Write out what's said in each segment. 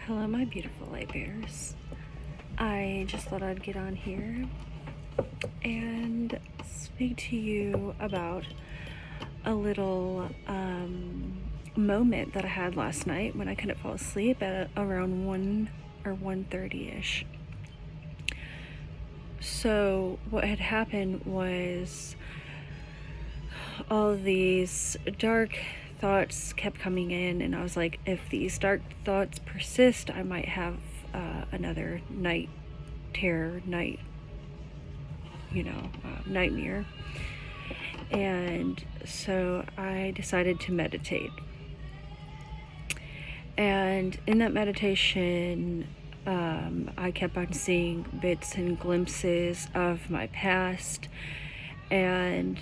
Hello, my beautiful light bears. I just thought I'd get on here and speak to you about a little moment that I had last night when I couldn't fall asleep at around 1 or 1:30ish. So what had happened was all of these dark thoughts kept coming in, and I was like, if these dark thoughts persist, I might have another night terror, nightmare. And so I decided to meditate. And in that meditation, I kept on seeing bits and glimpses of my past, and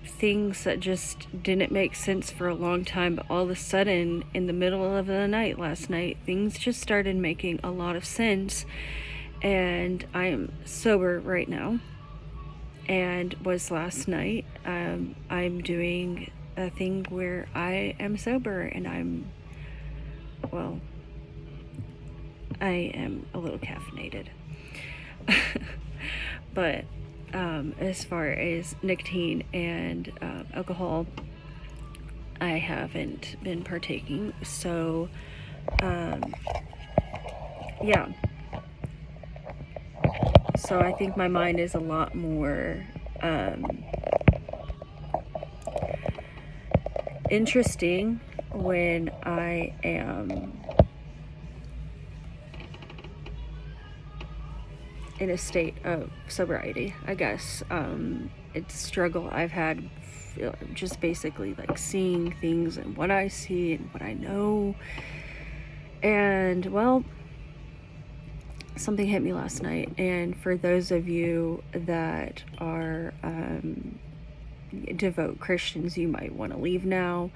things that just didn't make sense for a long time, but all of a sudden in the middle of the night last night, things just started making a lot of sense. And I am sober right now, and was last night. I'm doing a thing where I am sober, and I am a little caffeinated. But as far as nicotine and alcohol, I haven't been partaking. So, yeah. So I think my mind is a lot more interesting when I am in a state of sobriety, I guess. It's a struggle I've had, just basically like seeing things and what I see and what I know. And well, something hit me last night, and for those of you that are devout Christians, you might want to leave now,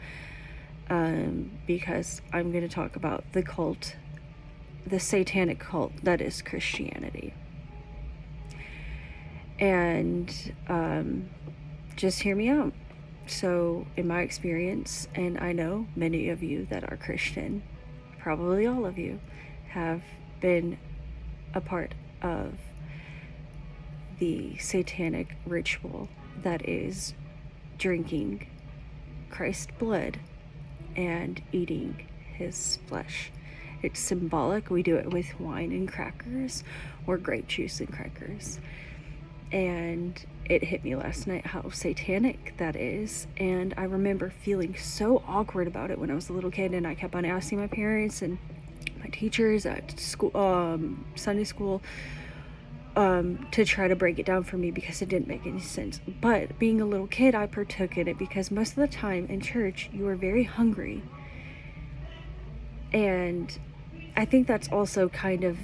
because I'm going to talk about the cult, the satanic cult that is Christianity. And just hear me out. So in my experience, and I know many of you that are Christian, probably all of you, have been a part of the satanic ritual that is drinking Christ's blood and eating his flesh. It's symbolic. We do it with wine and crackers, or grape juice and crackers. And it hit me last night how satanic that is. And I remember feeling so awkward about it when I was a little kid, and I kept on asking my parents and my teachers at school, Sunday school, to try to break it down for me, because it didn't make any sense. But being a little kid, I partook in it because most of the time in church, you are very hungry. And I think that's also kind of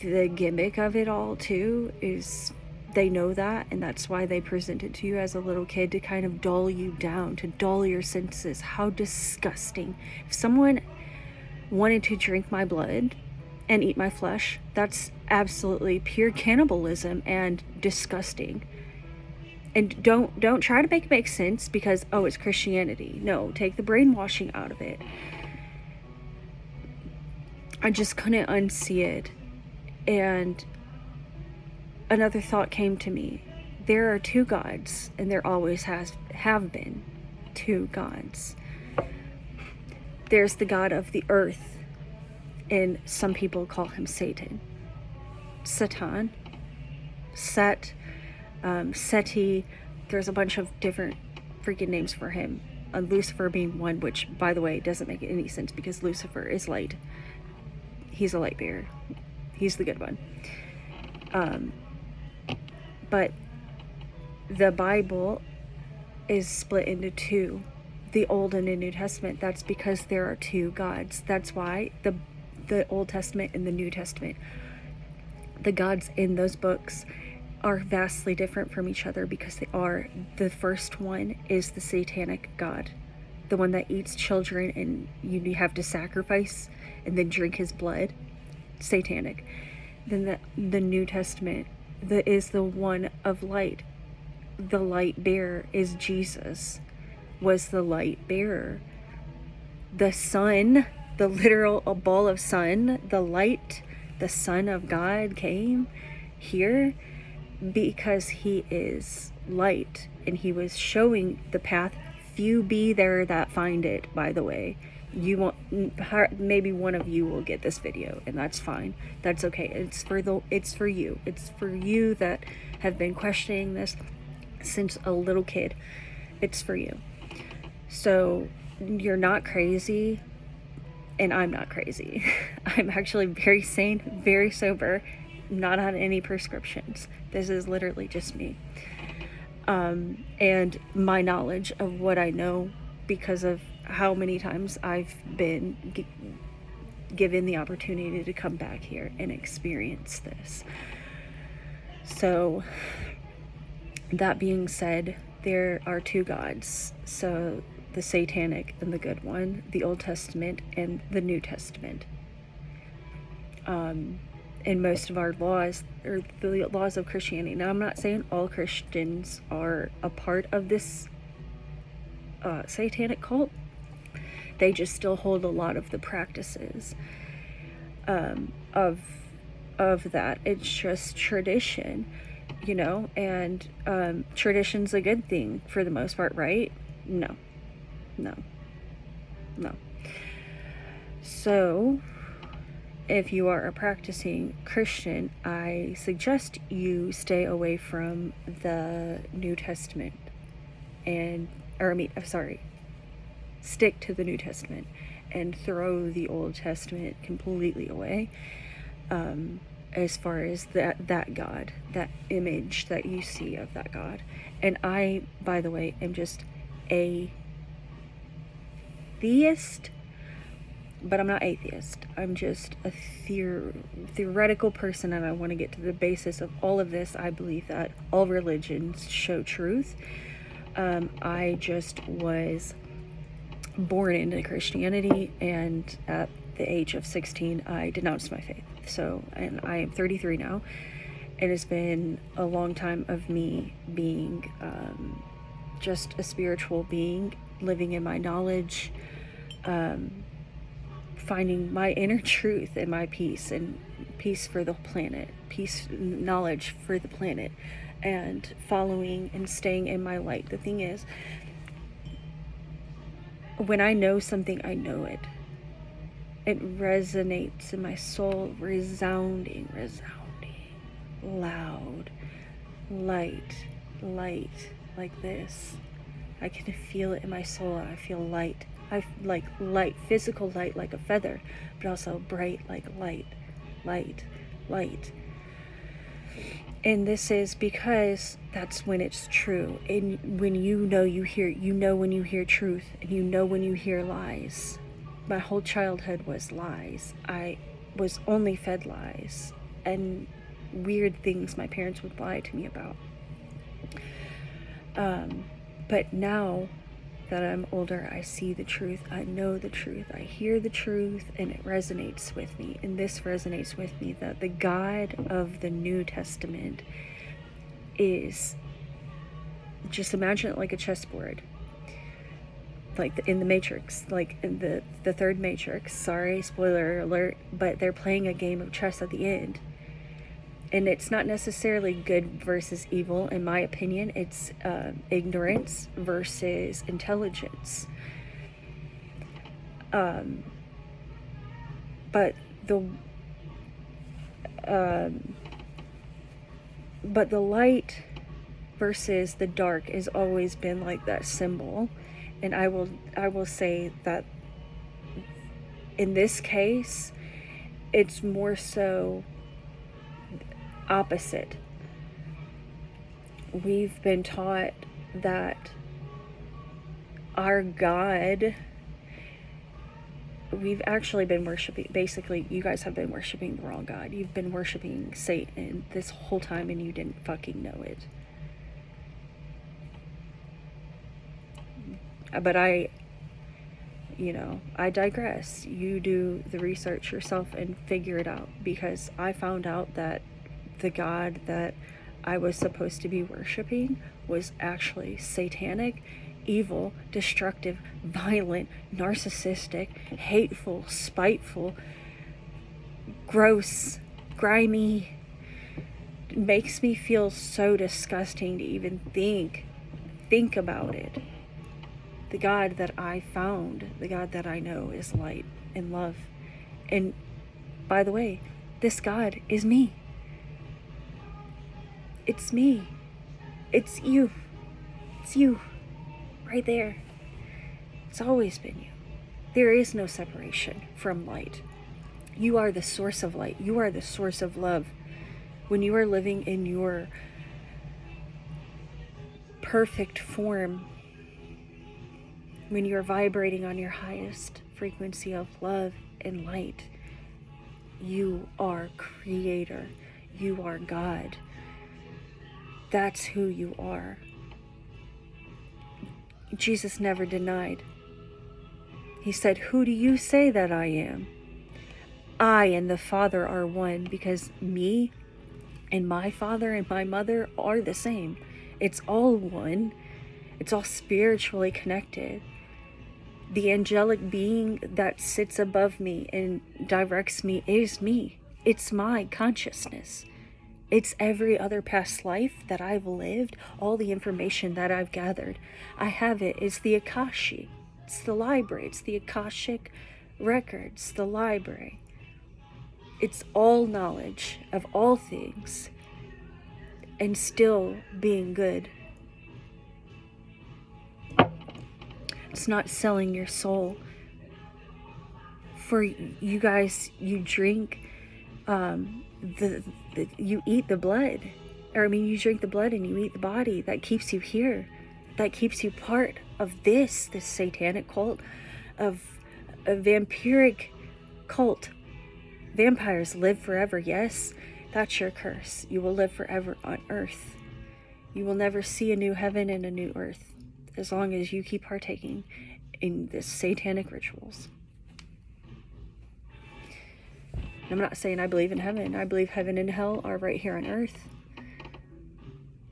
the gimmick of it all too, is they know that, and that's why they present it to you as a little kid, to kind of dull you down, to dull your senses. How disgusting. If someone wanted to drink my blood and eat my flesh, that's absolutely pure cannibalism and disgusting. And don't try to make it make sense because, oh, it's Christianity. No, take the brainwashing out of it. I just couldn't unsee it. And another thought came to me. There are two gods, and there always have been two gods. There's the god of the earth, and some people call him Satan. Satan, Set, Seti. There's a bunch of different freaking names for him. Lucifer being one, which, by the way, doesn't make any sense because Lucifer is light. He's a light bearer. He's the good one. But the Bible is split into two, the Old and the New Testament. That's because there are two gods. That's why the Old Testament and the New Testament, the gods in those books are vastly different from each other, because they are. The first one is the satanic god, the one that eats children, and you have to sacrifice and then drink his blood. Satanic. Then the New Testament is the one of light. The light bearer is Jesus, was the light bearer. the sun, the literal a ball of sun, the light, the Son of God came here because he is light, and he was showing the path. Few be there that find it, by the way. You won't, maybe one of you will get this video, and that's fine. That's okay. It's for you. It's for you that have been questioning this since a little kid. It's for you. So you're not crazy, and I'm not crazy. I'm actually very sane, very sober, not on any prescriptions. This is literally just me. And my knowledge of what I know, because of how many times I've been given the opportunity to come back here and experience this. So, that being said, there are two gods. So, the satanic and the good one, the Old Testament and the New Testament. In most of our laws, or the laws of Christianity. Now, I'm not saying all Christians are a part of this satanic cult. They just still hold a lot of the practices of that. It's just tradition, you know, and tradition's a good thing for the most part, right? No. So, if you are a practicing Christian, I suggest you stay away from the New Testament stick to the New Testament and throw the Old Testament completely away, as far as that God, that image that you see of that God. And I, by the way, am just a theist, but I'm not atheist. I'm just a theoretical person, and I want to get to the basis of all of this. I believe that all religions show truth. I just was born into Christianity, and at the age of 16, I denounced my faith. So, and I am 33 now. It has been a long time of me being just a spiritual being, living in my knowledge, finding my inner truth and my peace, and peace for the planet, knowledge for the planet, and following and staying in my light. The thing is, when I know something, I know it. It resonates in my soul, resounding, loud, light, like this. I can feel it in my soul. I feel light. I like light, physical light like a feather, but also bright like light. And this is because that's when it's true. And when you know when you hear truth, and you know when you hear lies. My whole childhood was lies. I was only fed lies and weird things my parents would lie to me about. But now that I'm older, I see the truth, I know the truth, I hear the truth, and it resonates with me. And this resonates with me, that the God of the New Testament is, just imagine it like a chessboard, like in the Matrix, like in the third Matrix. Sorry, spoiler alert, but they're playing a game of chess at the end. And it's not necessarily good versus evil, in my opinion. It's ignorance versus intelligence. But the light versus the dark has always been like that symbol. And I will say that in this case, it's more so opposite. We've been taught that our God, we've actually been worshiping, basically you guys have been worshiping the wrong God. You've been worshiping Satan this whole time, and you didn't fucking know it. But I digress. You do the research yourself and figure it out, because I found out that the God that I was supposed to be worshiping was actually satanic, evil, destructive, violent, narcissistic, hateful, spiteful, gross, grimy. It makes me feel so disgusting to even think about it. The God that I found, the God that I know, is light and love. And by the way, this God is me. It's me. It's you. It's you. Right there. It's always been you. There is no separation from light. You are the source of light. You are the source of love. When you are living in your perfect form, when you're vibrating on your highest frequency of love and light, you are creator. You are God. That's who you are. Jesus never denied. He said, "Who do you say that I am?" I and the Father are one, because me and my father and my mother are the same. It's all one. It's all spiritually connected. The angelic being that sits above me and directs me is me. It's my consciousness. It's every other past life that I've lived, all the information that I've gathered. I have it. It's the Akashi. It's the library. It's the Akashic records, the library. It's all knowledge of all things and still being good. It's not selling your soul. For you guys, you drink you eat the blood, you drink the blood and you eat the body. That keeps you here. That keeps you part of this satanic cult, of a vampiric cult. Vampires live forever. Yes, that's your curse. You will live forever on earth. You will never see a new heaven and a new earth as long as you keep partaking in this satanic rituals. I'm not saying I believe in heaven. I believe heaven and hell are right here on earth.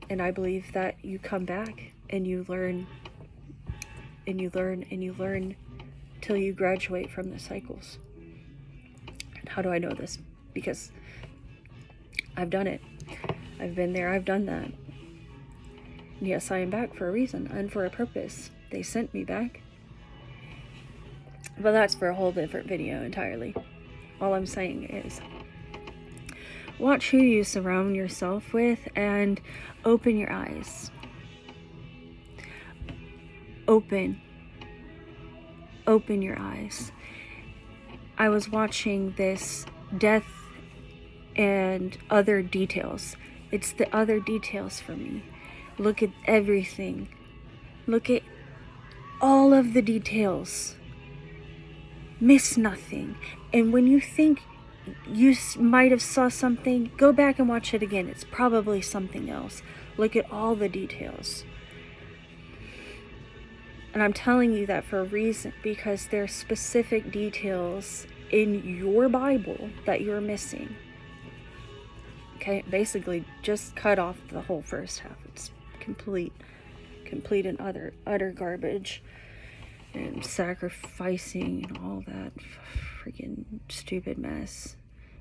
And I believe that you come back and you learn and you learn and you learn till you graduate from the cycles. And how do I know this? Because I've done it. I've been there. I've done that. And yes, I am back for a reason and for a purpose. They sent me back. But that's for a whole different video entirely. All I'm saying is, watch who you surround yourself with and open your eyes. Open your eyes. I was watching this death and other details. It's the other details for me. Look at everything. Look at all of the details. Miss nothing. And when you think you might have saw something, go back and watch it again. It's probably something else. Look at all the details. And I'm telling you that for a reason, because there are specific details in your Bible that you're missing. Okay, basically just cut off the whole first half. It's complete and utter garbage. And sacrificing and all that freaking stupid mess.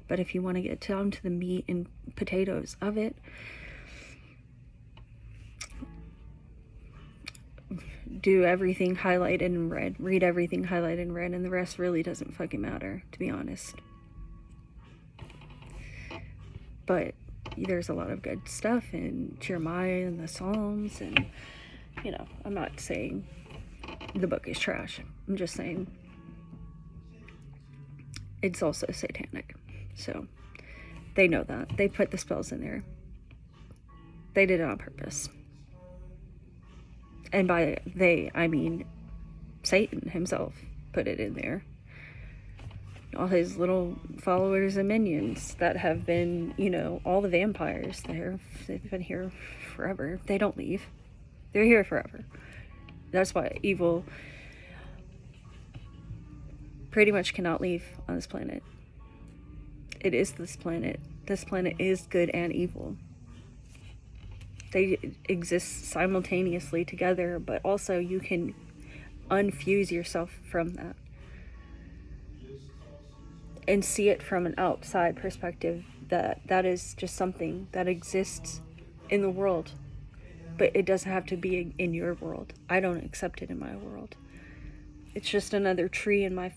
But if you want to get down to the meat and potatoes of it, do everything highlighted in red. Read everything highlighted in red, and the rest really doesn't fucking matter, to be honest. But there's a lot of good stuff in Jeremiah and the Psalms, and I'm not saying the book is trash. I'm just saying it's also satanic. So they know that. They put the spells in there. They did it on purpose. And by they, I mean Satan himself put it in there. All his little followers and minions that have been, all the vampires there. They've been here forever. They don't leave. They're here forever. That's why evil pretty much cannot leave on this planet. It is this planet. This planet is good and evil. They exist simultaneously together, but also you can unfuse yourself from that and see it from an outside perspective, that is just something that exists in the world, but it doesn't have to be in your world. I don't accept it in my world. It's just another tree in my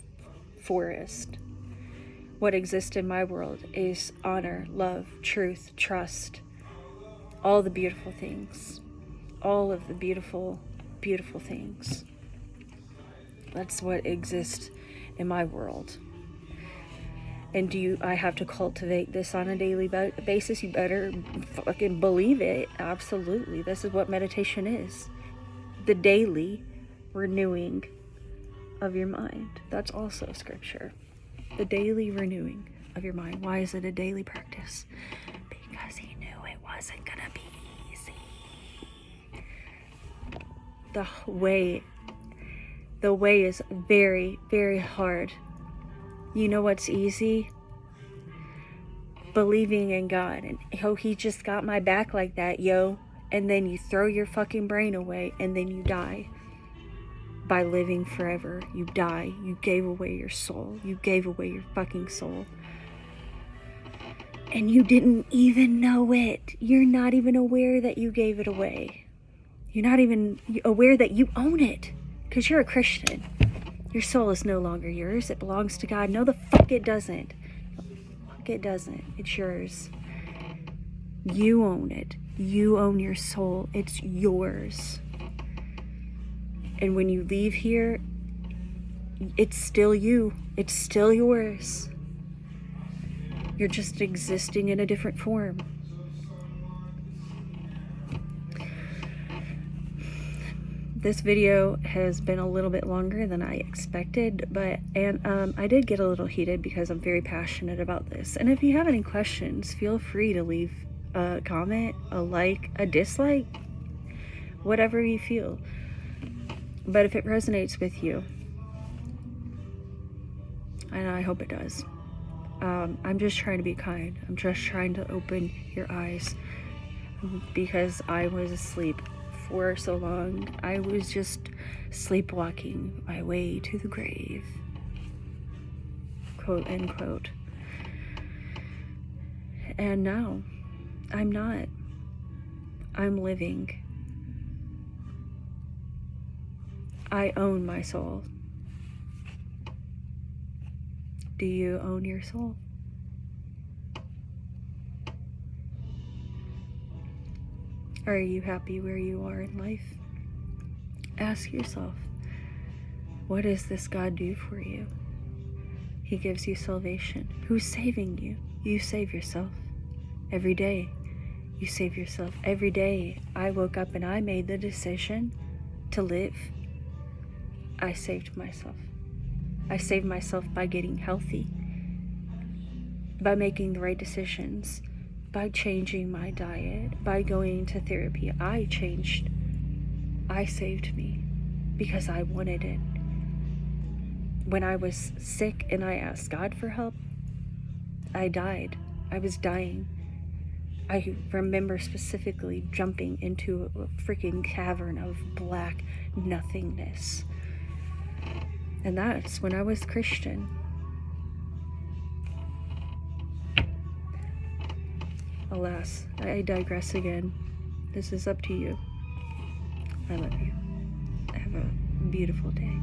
forest. What exists in my world is honor, love, truth, trust, all the beautiful things, all of the beautiful, beautiful things. That's what exists in my world. And I have to cultivate this on a daily basis? You better fucking believe it. Absolutely. This is what meditation is. The daily renewing of your mind. That's also scripture. The daily renewing of your mind. Why is it a daily practice? Because he knew it wasn't gonna be easy. The way is very, very hard. You know what's easy? Believing in God. And he just got my back like that, yo. And then you throw your fucking brain away and then you die. By living forever, you die. You gave away your soul. You gave away your fucking soul. And you didn't even know it. You're not even aware that you gave it away. You're not even aware that you own it. Because you're a Christian. Your soul is no longer yours. It belongs to God. No, the fuck it doesn't. Fuck it doesn't. It's yours. You own it. You own your soul. It's yours. And when you leave here, it's still you. It's still yours. You're just existing in a different form. This video has been a little bit longer than I expected, but I did get a little heated because I'm very passionate about this. And if you have any questions, feel free to leave a comment, a like, a dislike, whatever you feel. But if it resonates with you, and I hope it does, I'm just trying to be kind. I'm just trying to open your eyes, because I was asleep for so long. I was just sleepwalking my way to the grave, quote unquote. And now I'm not. I'm living. I own my soul. Do you own your soul? Are you happy where you are in life? Ask yourself, what does this God do for you? He gives you salvation. Who's saving you? You save yourself. Every day, you save yourself. Every day, I woke up and I made the decision to live. I saved myself. I saved myself by getting healthy, by making the right decisions, by changing my diet, by going to therapy. I changed. I saved me because I wanted it. When I was sick and I asked God for help, I died. I was dying. I remember specifically jumping into a freaking cavern of black nothingness. And that's when I was Christian. Alas, I digress again. This is up to you. I love you. Have a beautiful day.